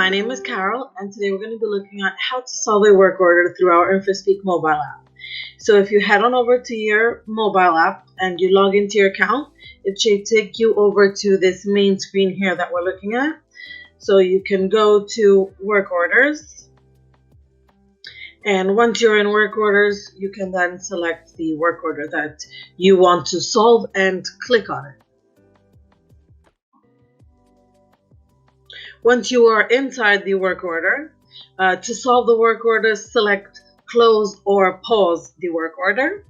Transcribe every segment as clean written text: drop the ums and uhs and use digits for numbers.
my name is Carol, and today we're going to be looking at how to solve a work order through our Infraspeak mobile app. So if you head on over to your mobile app and you log into your account, it should take you over to this main screen here that we're looking at. So you can go to work orders, and once you're in work orders, you can then select the work order that you want to solve and click on it. Once you are inside the work order, to solve the work order, select close or pause the work order.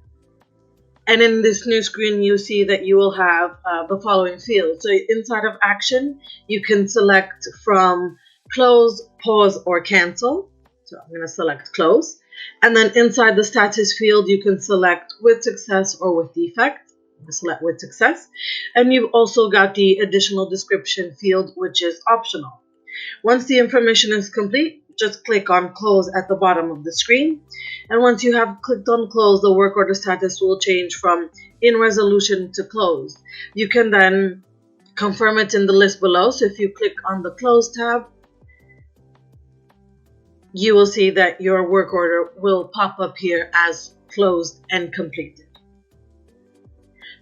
And in this new screen, you see that you will have the following fields. So inside of action, you can select from close, pause, or cancel. So I'm going to select close. And then inside the status field, you can select with success or with defect. Select with success. And you've also got the additional description field, which is optional. Once the information is complete, just click on close at the bottom of the screen. And once you have clicked on close, the work order status will change from in resolution to closed. You can then confirm it in the list below. So if you click on the close tab, you will see that your work order will pop up here as closed and completed.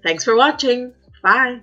Thanks for watching. Bye.